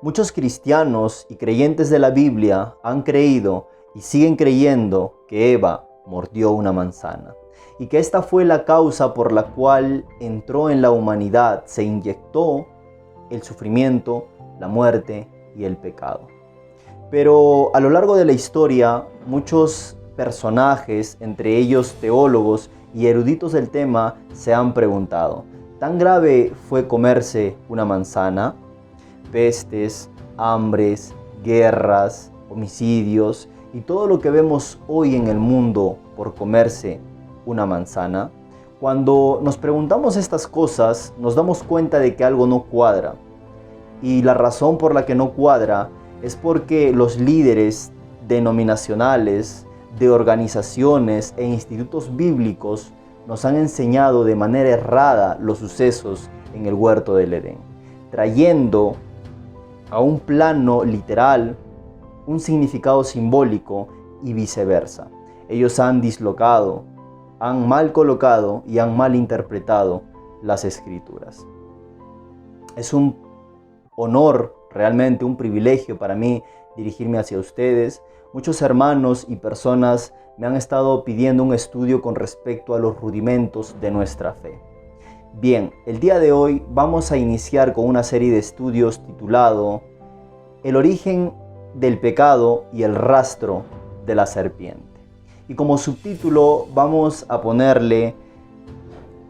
Muchos cristianos y creyentes de la Biblia han creído y siguen creyendo que Eva mordió una manzana y que esta fue la causa por la cual entró en la humanidad, se inyectó el sufrimiento, la muerte y el pecado. Pero a lo largo de la historia, muchos personajes, entre ellos teólogos y eruditos del tema, se han preguntado: ¿tan grave fue comerse una manzana? Pestes, hambres, guerras, homicidios y todo lo que vemos hoy en el mundo por comerse una manzana. Cuando nos preguntamos estas cosas, nos damos cuenta de que algo no cuadra. Y la razón por la que no cuadra es porque los líderes denominacionales, de organizaciones e institutos bíblicos nos han enseñado de manera errada los sucesos en el huerto del Edén, trayendo a un plano literal un significado simbólico y viceversa. Ellos han dislocado, han mal colocado y han mal interpretado las escrituras. Es un honor, realmente un privilegio para mí dirigirme hacia ustedes. Muchos hermanos y personas me han estado pidiendo un estudio con respecto a los rudimentos de nuestra fe. Bien, el día de hoy vamos a iniciar con una serie de estudios titulado El origen del pecado y el rastro de la serpiente. Y como subtítulo vamos a ponerle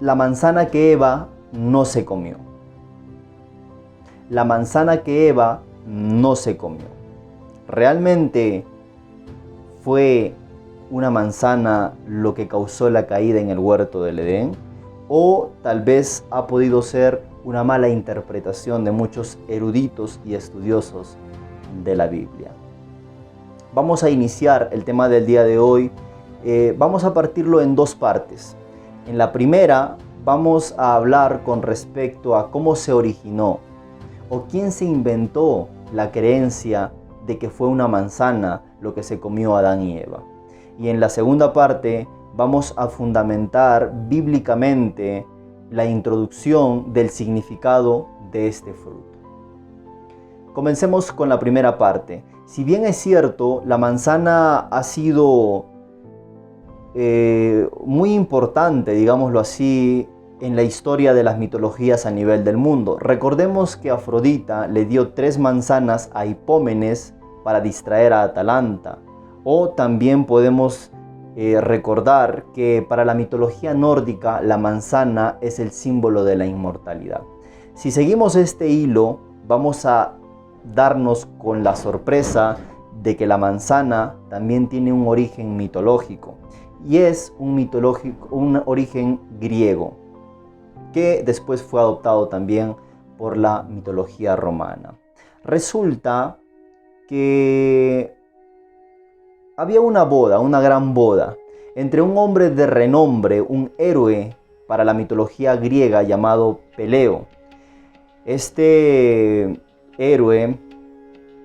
La manzana que Eva no se comió. La manzana que Eva no se comió. ¿Realmente fue una manzana lo que causó la caída en el huerto del Edén? ¿O tal vez ha podido ser una mala interpretación de muchos eruditos y estudiosos de la Biblia? Vamos a iniciar el tema del día de hoy. Vamos a partirlo en dos partes. En la primera vamos a hablar con respecto a cómo se originó o quién se inventó la creencia de que fue una manzana lo que se comió Adán y Eva. Y en la segunda parte vamos a fundamentar bíblicamente la introducción del significado de este fruto. Comencemos con la primera parte. Si bien es cierto, la manzana ha sido muy importante, digámoslo así, en la historia de las mitologías a nivel del mundo. Recordemos que Afrodita le dio 3 manzanas a Hipómenes para distraer a Atalanta. O también podemos recordar que para la mitología nórdica la manzana es el símbolo de la inmortalidad. Si seguimos este hilo, vamos a darnos con la sorpresa de que la manzana también tiene un origen mitológico. Y es un origen griego, que después fue adoptado también por la mitología romana. Resulta que había una boda, una gran boda, entre un hombre de renombre, un héroe para la mitología griega llamado Peleo. Este héroe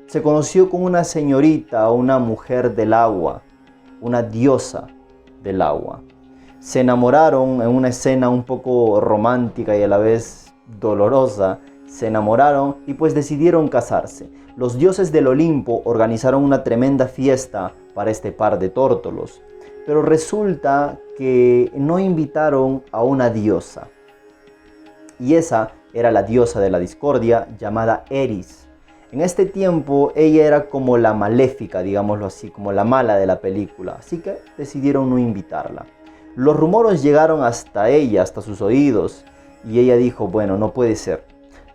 se conoció con una señorita, una mujer del agua, una diosa del agua. Se enamoraron en una escena un poco romántica y a la vez dolorosa. Se enamoraron y pues decidieron casarse. Los dioses del Olimpo organizaron una tremenda fiesta para este par de tórtolos. Pero resulta que no invitaron a una diosa. Y esa era la diosa de la discordia llamada Eris. En este tiempo ella era como la maléfica, digámoslo así, como la mala de la película. Así que decidieron no invitarla. Los rumores llegaron hasta ella, hasta sus oídos, y ella dijo, bueno, no puede ser.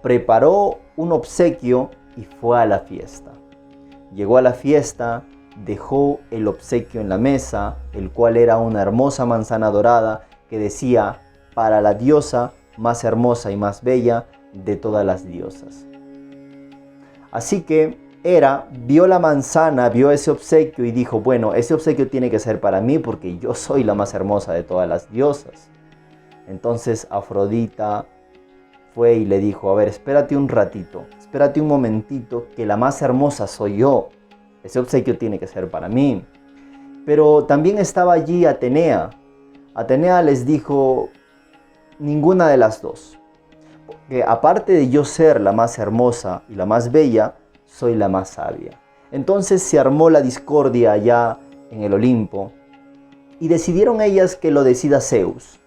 Preparó un obsequio y fue a la fiesta. Llegó a la fiesta, dejó el obsequio en la mesa, el cual era una hermosa manzana dorada que decía, para la diosa más hermosa y más bella de todas las diosas. Así que Hera vio la manzana, vio ese obsequio y dijo, bueno, ese obsequio tiene que ser para mí porque yo soy la más hermosa de todas las diosas. Entonces Afrodita fue y le dijo, a ver, espérate un ratito, espérate un momentito, que la más hermosa soy yo. Ese obsequio tiene que ser para mí. Pero también estaba allí Atenea. Atenea les dijo, ninguna de las dos. que aparte de yo ser la más hermosa y la más bella, soy la más sabia. Entonces se armó la discordia allá en el Olimpo y decidieron ellas que lo decida Zeus.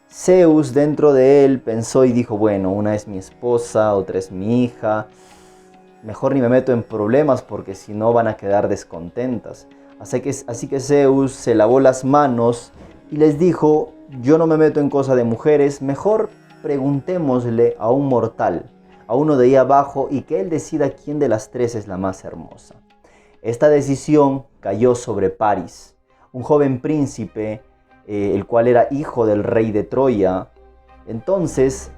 Zeus dentro de él pensó y dijo, bueno, una es mi esposa, otra es mi hija, mejor ni me meto en problemas porque si no van a quedar descontentas. Así que Zeus se lavó las manos y les dijo, yo no me meto en cosa de mujeres, mejor preguntémosle a un mortal, a uno de ahí abajo, y que él decida quién de las tres es la más hermosa. Esta decisión cayó sobre Paris, un joven príncipe, el cual era hijo del rey de Troya. Entonces,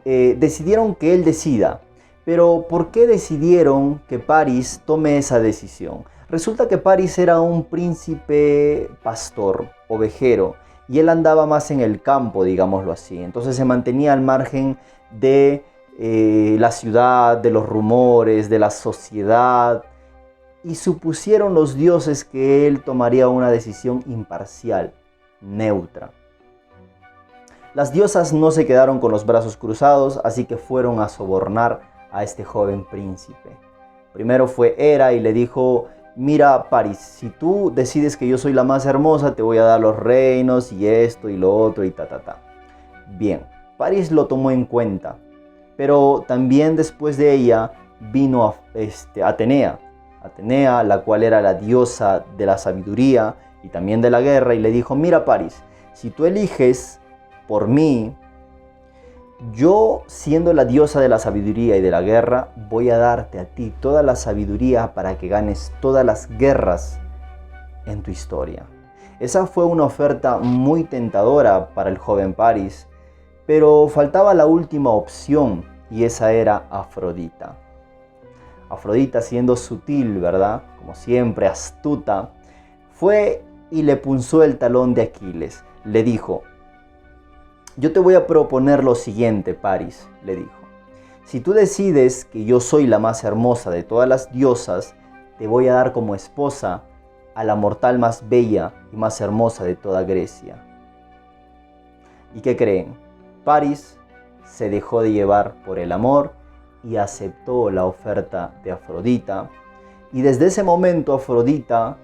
decidieron que él decida. Pero ¿por qué decidieron que Paris tome esa decisión? Resulta que Paris era un príncipe pastor, ovejero, y él andaba más en el campo, digámoslo así. Entonces se mantenía al margen de la ciudad, de los rumores, de la sociedad, y supusieron los dioses que él tomaría una decisión imparcial, neutra. Las diosas no se quedaron con los brazos cruzados, así que fueron a sobornar a este joven príncipe. Primero fue Hera y le dijo, mira Paris, si tú decides que yo soy la más hermosa, te voy a dar los reinos y esto y lo otro y ta. Bien, Paris lo tomó en cuenta, pero también después de ella vino Atenea, la cual era la diosa de la sabiduría y también de la guerra, y le dijo, mira Paris, si tú eliges por mí, yo siendo la diosa de la sabiduría y de la guerra, voy a darte a ti toda la sabiduría para que ganes todas las guerras en tu historia. Esa fue una oferta muy tentadora para el joven Paris, pero faltaba la última opción y esa era Afrodita. Afrodita, siendo sutil, ¿verdad? Como siempre, astuta, fue y le punzó el talón de Aquiles. Le dijo, yo te voy a proponer lo siguiente, Paris, le dijo. Si tú decides que yo soy la más hermosa de todas las diosas, te voy a dar como esposa a la mortal más bella y más hermosa de toda Grecia. ¿Y qué creen? Paris se dejó de llevar por el amor y aceptó la oferta de Afrodita. Y desde ese momento Afrodita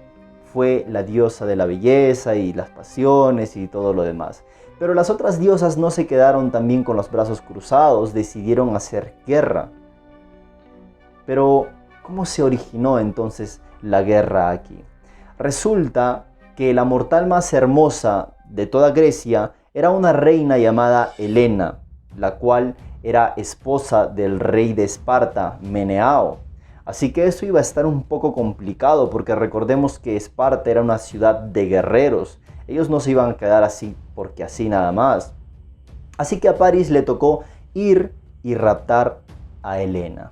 fue la diosa de la belleza y las pasiones y todo lo demás. Pero las otras diosas no se quedaron también con los brazos cruzados, decidieron hacer guerra. Pero, ¿cómo se originó entonces la guerra aquí? Resulta que la mortal más hermosa de toda Grecia era una reina llamada Helena, la cual era esposa del rey de Esparta, Menelao. Así que eso iba a estar un poco complicado porque recordemos que Esparta era una ciudad de guerreros. Ellos no se iban a quedar así porque así nada más. Así que a Paris le tocó ir y raptar a Helena.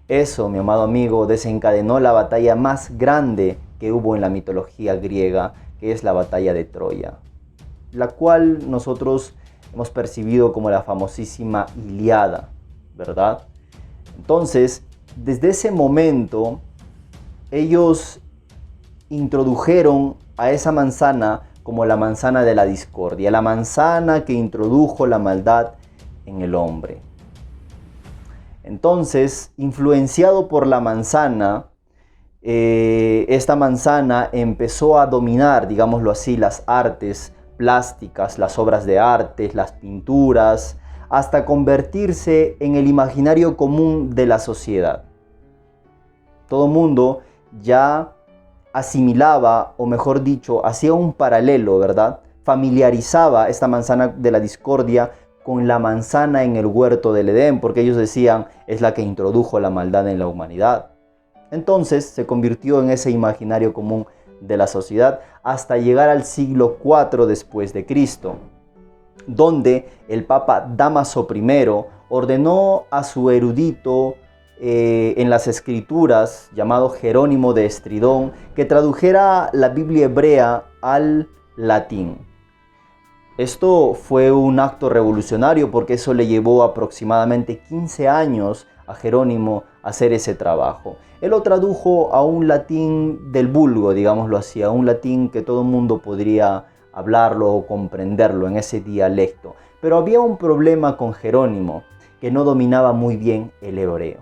Eso, mi amado amigo, desencadenó la batalla más grande que hubo en la mitología griega, que es la batalla de Troya, la cual nosotros hemos percibido como la famosísima Ilíada, ¿verdad? Entonces, desde ese momento, ellos introdujeron a esa manzana como la manzana de la discordia, la manzana que introdujo la maldad en el hombre. Entonces, influenciado por la manzana, esta manzana empezó a dominar, digámoslo así, las artes plásticas, las obras de arte, las pinturas, hasta convertirse en el imaginario común de la sociedad. Todo mundo ya asimilaba, o mejor dicho, hacía un paralelo, ¿verdad? Familiarizaba esta manzana de la discordia con la manzana en el huerto del Edén, porque ellos decían, es la que introdujo la maldad en la humanidad. Entonces se convirtió en ese imaginario común de la sociedad hasta llegar al siglo IV después de Cristo, donde el Papa Dámaso I ordenó a su erudito en las escrituras, llamado Jerónimo de Estridón, que tradujera la Biblia hebrea al latín. Esto fue un acto revolucionario porque eso le llevó aproximadamente 15 años a Jerónimo hacer ese trabajo. Él lo tradujo a un latín del vulgo, digámoslo así, a un latín que todo el mundo podría hablarlo o comprenderlo en ese dialecto. Pero había un problema con Jerónimo, que no dominaba muy bien el hebreo.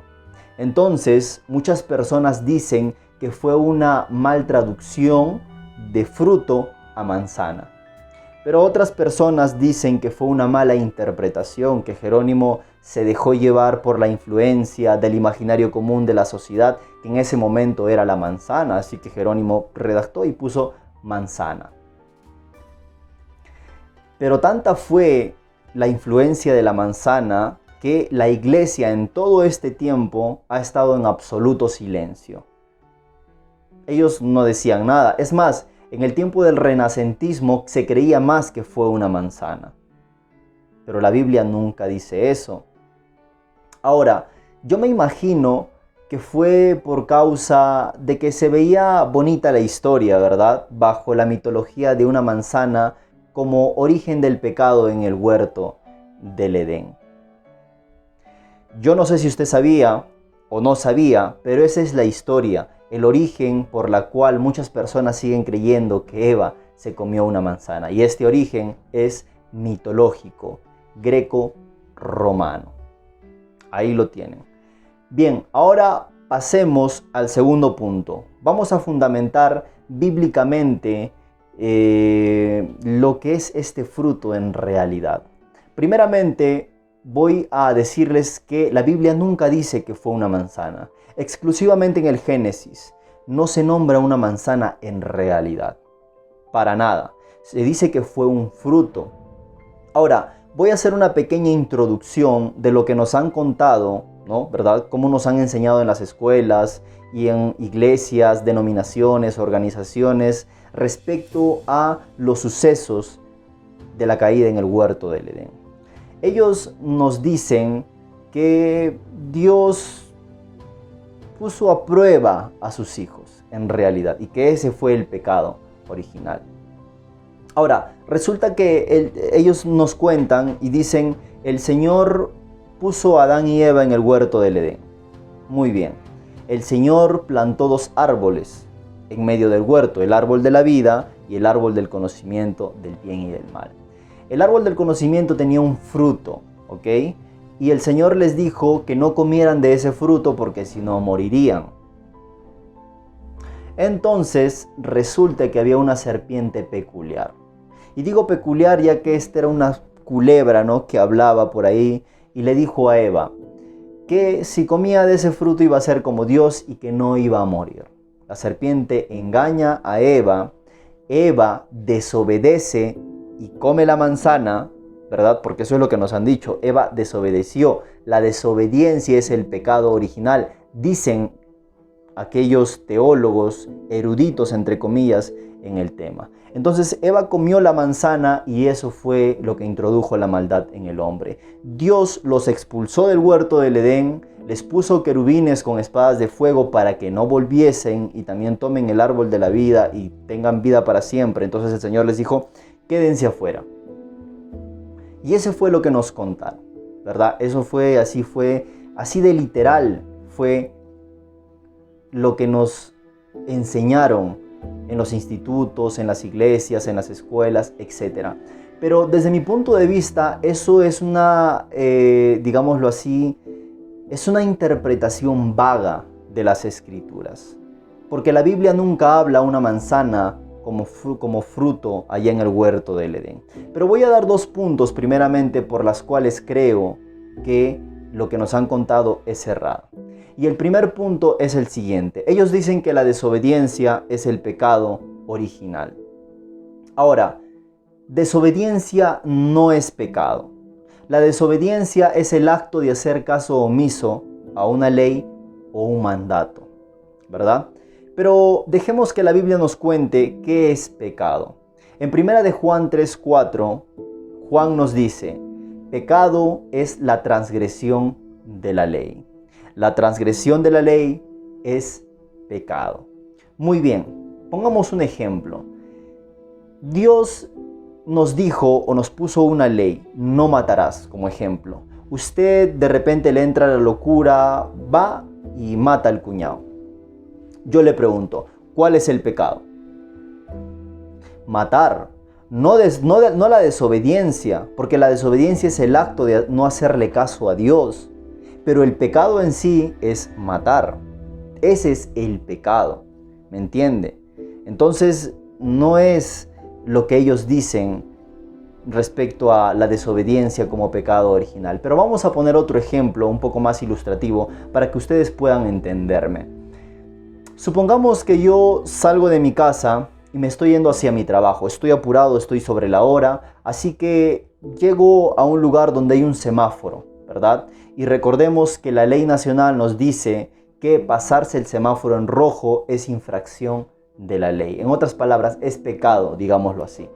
Entonces, muchas personas dicen que fue una mal traducción de fruto a manzana. Pero otras personas dicen que fue una mala interpretación, que Jerónimo se dejó llevar por la influencia del imaginario común de la sociedad, que en ese momento era la manzana, así que Jerónimo redactó y puso manzana. Pero tanta fue la influencia de la manzana que la iglesia en todo este tiempo ha estado en absoluto silencio. Ellos no decían nada. Es más, en el tiempo del renacentismo se creía más que fue una manzana. Pero la Biblia nunca dice eso. Ahora, yo me imagino que fue por causa de que se veía bonita la historia, ¿verdad? Bajo la mitología de una manzana como origen del pecado en el huerto del Edén. Yo no sé si usted sabía o no sabía, pero esa es la historia, el origen por la cual muchas personas siguen creyendo que Eva se comió una manzana. Y este origen es mitológico, greco-romano. Ahí lo tienen. Bien, ahora pasemos al segundo punto. Vamos a fundamentar bíblicamente lo que es este fruto en realidad. Primeramente, voy a decirles que la Biblia nunca dice que fue una manzana. Exclusivamente en el Génesis no se nombra una manzana en realidad. Para nada. Se dice que fue un fruto. Ahora, voy a hacer una pequeña introducción de lo que nos han contado, ¿no? ¿Verdad? Cómo nos han enseñado en las escuelas y en iglesias, denominaciones, organizaciones, respecto a los sucesos de la caída en el huerto del Edén. Ellos nos dicen que Dios puso a prueba a sus hijos en realidad y que ese fue el pecado original. Ahora, resulta que ellos nos cuentan y dicen, el Señor puso a Adán y Eva en el huerto del Edén. Muy bien. El Señor plantó dos árboles en medio del huerto, el árbol de la vida y el árbol del conocimiento del bien y del mal. El árbol del conocimiento tenía un fruto, ¿ok? Y el Señor les dijo que no comieran de ese fruto porque si no morirían. Entonces resulta que había una serpiente peculiar. Y digo peculiar ya que esta era una culebra, ¿no?, que hablaba por ahí y le dijo a Eva que si comía de ese fruto iba a ser como Dios y que no iba a morir. La serpiente engaña a Eva, Eva desobedece y come la manzana, ¿verdad? Porque eso es lo que nos han dicho. Eva desobedeció. La desobediencia es el pecado original. Dicen aquellos teólogos eruditos, entre comillas, en el tema. Entonces Eva comió la manzana y eso fue lo que introdujo la maldad en el hombre. Dios los expulsó del huerto del Edén, les puso querubines con espadas de fuego para que no volviesen y también tomen el árbol de la vida y tengan vida para siempre. Entonces el Señor les dijo, quédense afuera. Y ese fue lo que nos contaron, ¿verdad? Eso fue así de literal, fue lo que nos enseñaron en los institutos, en las iglesias, en las escuelas, etc. Pero desde mi punto de vista, eso es digámoslo así, es una interpretación vaga de las escrituras. Porque la Biblia nunca habla una manzana como fruto allá en el huerto del Edén. Pero voy a dar dos puntos primeramente por las cuales creo que lo que nos han contado es errado. Y el primer punto es el siguiente. Ellos dicen que la desobediencia es el pecado original. Ahora, desobediencia no es pecado. La desobediencia es el acto de hacer caso omiso a una ley o un mandato, ¿verdad? Pero dejemos que la Biblia nos cuente qué es pecado. En 1 de Juan 3:4, Juan nos dice, pecado es la transgresión de la ley. La transgresión de la ley es pecado. Muy bien, pongamos un ejemplo. Dios nos dijo o nos puso una ley, no matarás, como ejemplo. Usted de repente le entra la locura, va y mata al cuñado. Yo le pregunto, ¿cuál es el pecado? Matar. No la desobediencia, porque la desobediencia es el acto de no hacerle caso a Dios. Pero el pecado en sí es matar. Ese es el pecado, ¿me entiende? Entonces no es lo que ellos dicen respecto a la desobediencia como pecado original. Pero vamos a poner otro ejemplo un poco más ilustrativo para que ustedes puedan entenderme. Supongamos que yo salgo de mi casa y me estoy yendo hacia mi trabajo. Estoy apurado, estoy sobre la hora, así que llego a un lugar donde hay un semáforo, ¿verdad? Y recordemos que la ley nacional nos dice que pasarse el semáforo en rojo es infracción de la ley. En otras palabras, es pecado, digámoslo así.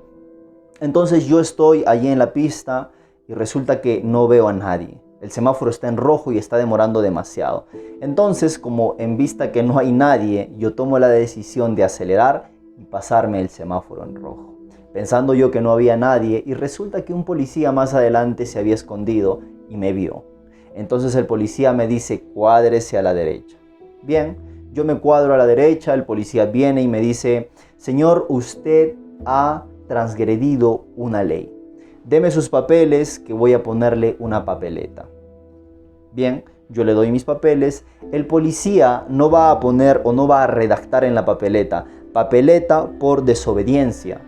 Entonces yo estoy allí en la pista y resulta que no veo a nadie. El semáforo está en rojo y está demorando demasiado. Entonces, como en vista que no hay nadie, yo tomo la decisión de acelerar y pasarme el semáforo en rojo, pensando yo que no había nadie, y resulta que un policía más adelante se había escondido y me vio. Entonces el policía me dice: cuádrese a la derecha. Bien, yo me cuadro a la derecha, el policía viene y me dice: señor, usted ha transgredido una ley. Deme sus papeles que voy a ponerle una papeleta. Bien, yo le doy mis papeles. El policía no va a poner o no va a redactar en la papeleta: papeleta por desobediencia.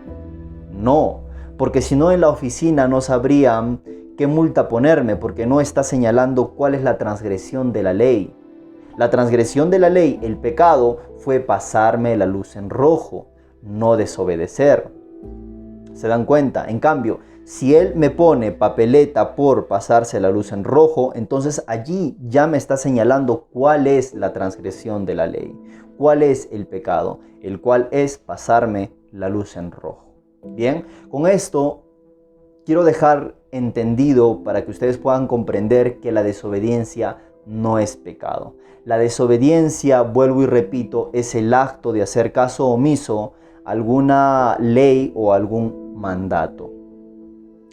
No, porque si no en la oficina no sabrían qué multa ponerme, porque no está señalando cuál es la transgresión de la ley. La transgresión de la ley, el pecado, fue pasarme la luz en rojo, no desobedecer. ¿Se dan cuenta? En cambio, si él me pone papeleta por pasarse la luz en rojo, entonces allí ya me está señalando cuál es la transgresión de la ley, cuál es el pecado, el cual es pasarme la luz en rojo. Bien, con esto quiero dejar entendido para que ustedes puedan comprender que la desobediencia no es pecado. La desobediencia, vuelvo y repito, es el acto de hacer caso omiso a alguna ley o algún mandato.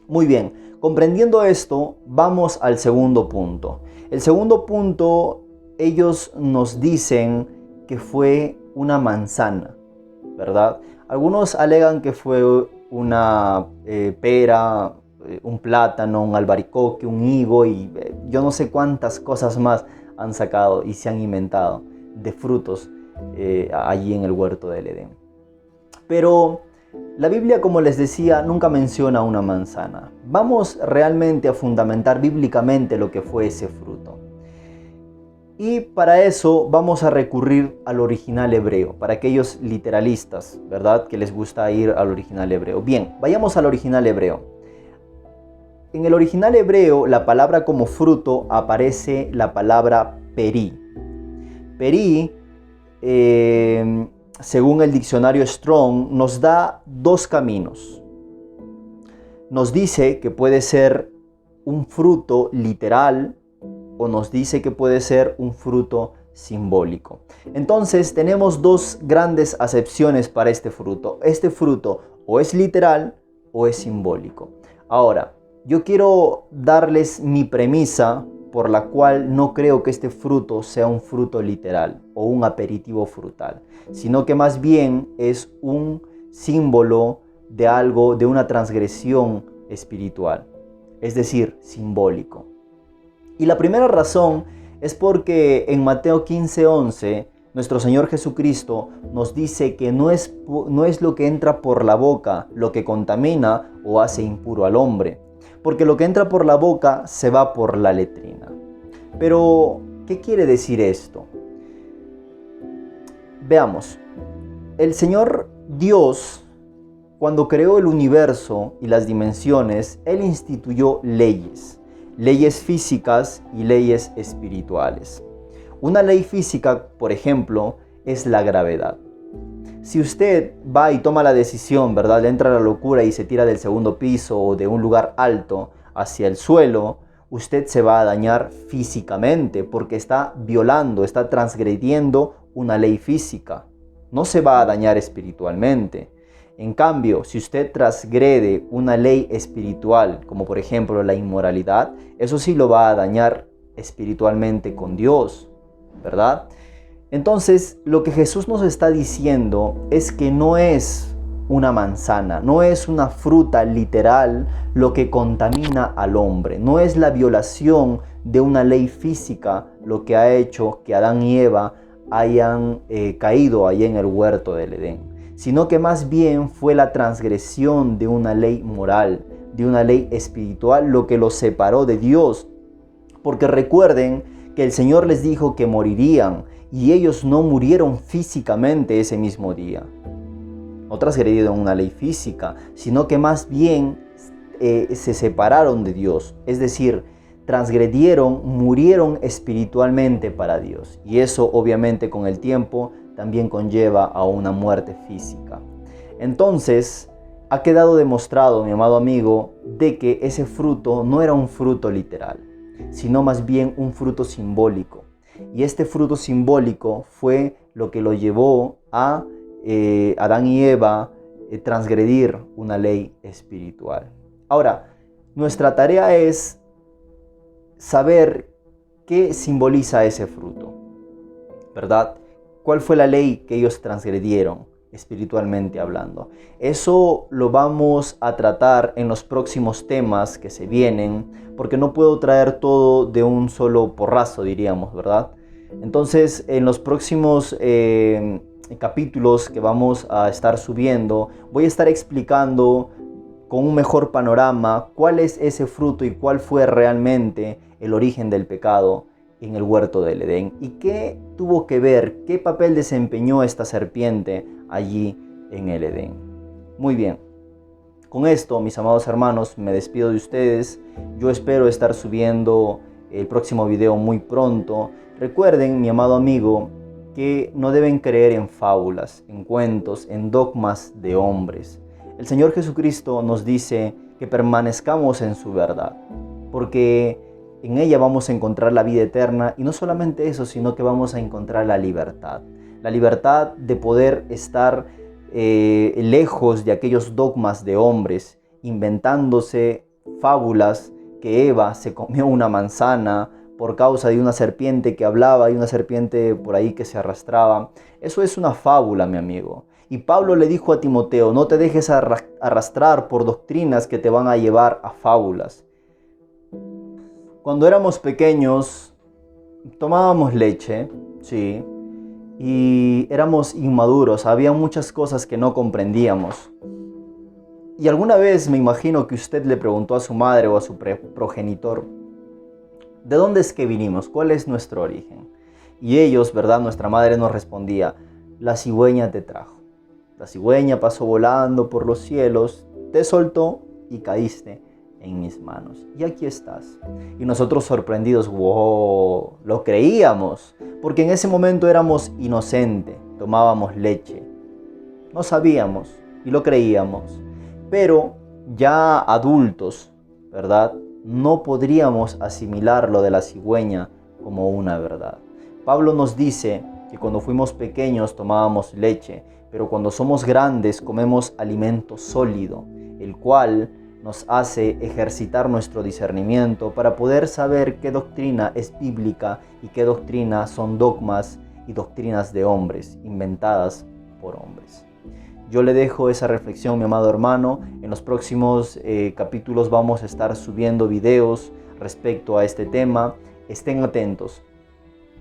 Muy bien, comprendiendo esto, vamos al segundo punto. El segundo punto, ellos nos dicen que fue una manzana, ¿verdad? Algunos alegan que fue una pera, un plátano, un albaricoque, un higo y yo no sé cuántas cosas más han sacado y se han inventado de frutos allí en el huerto del Edén. Pero la Biblia, como les decía, nunca menciona una manzana. Vamos realmente a fundamentar bíblicamente lo que fue ese fruto. Y para eso vamos a recurrir al original hebreo, para aquellos literalistas, ¿verdad?, que les gusta ir al original hebreo. Bien, vayamos al original hebreo. En el original hebreo, la palabra como fruto aparece la palabra peri. Peri, según el diccionario Strong, nos da dos caminos. Nos dice que puede ser un fruto literal o nos dice que puede ser un fruto simbólico. Entonces tenemos dos grandes acepciones para este fruto. Este fruto o es literal o es simbólico. Ahora, yo quiero darles mi premisa por la cual no creo que este fruto sea un fruto literal o un aperitivo frutal, sino que más bien es un símbolo de algo, de una transgresión espiritual, es decir, simbólico. Y la primera razón es porque en Mateo 15:11, nuestro Señor Jesucristo nos dice que no es lo que entra por la boca lo que contamina o hace impuro al hombre, porque lo que entra por la boca se va por la letrina. Pero, ¿qué quiere decir esto? Veamos, el Señor Dios, cuando creó el universo y las dimensiones, Él instituyó leyes físicas y leyes espirituales. Una ley física, por ejemplo, es la gravedad. Si usted va y toma la decisión, ¿verdad?, le entra la locura y se tira del segundo piso o de un lugar alto hacia el suelo, usted se va a dañar físicamente porque está violando, está transgrediendo una ley física. No se va a dañar espiritualmente. En cambio, si usted transgrede una ley espiritual, como por ejemplo la inmoralidad, eso sí lo va a dañar espiritualmente con Dios, ¿verdad? Entonces, lo que Jesús nos está diciendo es que no es una manzana, no es una fruta literal lo que contamina al hombre, no es la violación de una ley física lo que ha hecho que Adán y Eva hayan caído allí en el huerto del Edén, sino que más bien fue la transgresión de una ley moral, de una ley espiritual, lo que los separó de Dios. Porque recuerden que el Señor les dijo que morirían y ellos no murieron físicamente ese mismo día. No transgredieron una ley física, sino que más bien se separaron de Dios. Es decir, transgredieron, murieron espiritualmente para Dios. Y eso obviamente con el tiempo también conlleva a una muerte física. Entonces, ha quedado demostrado, mi amado amigo, de que ese fruto no era un fruto literal, sino más bien un fruto simbólico. Y este fruto simbólico fue lo que lo llevó a Adán y Eva transgredir una ley espiritual. Ahora, nuestra tarea es saber qué simboliza ese fruto, ¿verdad? ¿Cuál fue la ley que ellos transgredieron espiritualmente hablando? Eso lo vamos a tratar en los próximos temas que se vienen, porque no puedo traer todo de un solo porrazo, diríamos, ¿verdad? Entonces, en los próximos capítulos que vamos a estar subiendo, voy a estar explicando con un mejor panorama cuál es ese fruto y cuál fue realmente el origen del pecado en el huerto del Edén y qué tuvo que ver, qué papel desempeñó esta serpiente allí en el Edén. Muy bien, con esto, mis amados hermanos, me despido de ustedes. Yo espero estar subiendo el próximo video muy pronto. Recuerden, mi amado amigo, que no deben creer en fábulas, en cuentos, en dogmas de hombres. El Señor Jesucristo nos dice que permanezcamos en su verdad, porque en ella vamos a encontrar la vida eterna y no solamente eso, sino que vamos a encontrar la libertad de poder estar lejos de aquellos dogmas de hombres, inventándose fábulas que Eva se comió una manzana por causa de una serpiente que hablaba y una serpiente por ahí que se arrastraba. Eso es una fábula, mi amigo. Y Pablo le dijo a Timoteo, no te dejes arrastrar por doctrinas que te van a llevar a fábulas. Cuando éramos pequeños, tomábamos leche, sí, y éramos inmaduros, había muchas cosas que no comprendíamos. Y alguna vez me imagino que usted le preguntó a su madre o a su progenitor, ¿de dónde es que vinimos? ¿Cuál es nuestro origen? Y ellos, ¿verdad? Nuestra madre nos respondía, la cigüeña te trajo. La cigüeña pasó volando por los cielos, te soltó y caíste en mis manos. Y aquí estás. Y nosotros sorprendidos, wow, lo creíamos, porque en ese momento éramos inocentes, tomábamos leche. No sabíamos y lo creíamos. Pero ya adultos, ¿verdad? No podríamos asimilar lo de la cigüeña como una verdad. Pablo nos dice que cuando fuimos pequeños tomábamos leche, pero cuando somos grandes comemos alimento sólido, el cual nos hace ejercitar nuestro discernimiento para poder saber qué doctrina es bíblica y qué doctrina son dogmas y doctrinas de hombres, inventadas por hombres. Yo le dejo esa reflexión, mi amado hermano. En los próximos capítulos vamos a estar subiendo videos respecto a este tema. Estén atentos.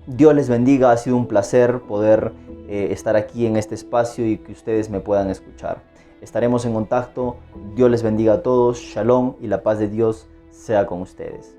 Dios les bendiga, ha sido un placer poder estar aquí en este espacio y que ustedes me puedan escuchar. Estaremos en contacto. Dios les bendiga a todos. Shalom y la paz de Dios sea con ustedes.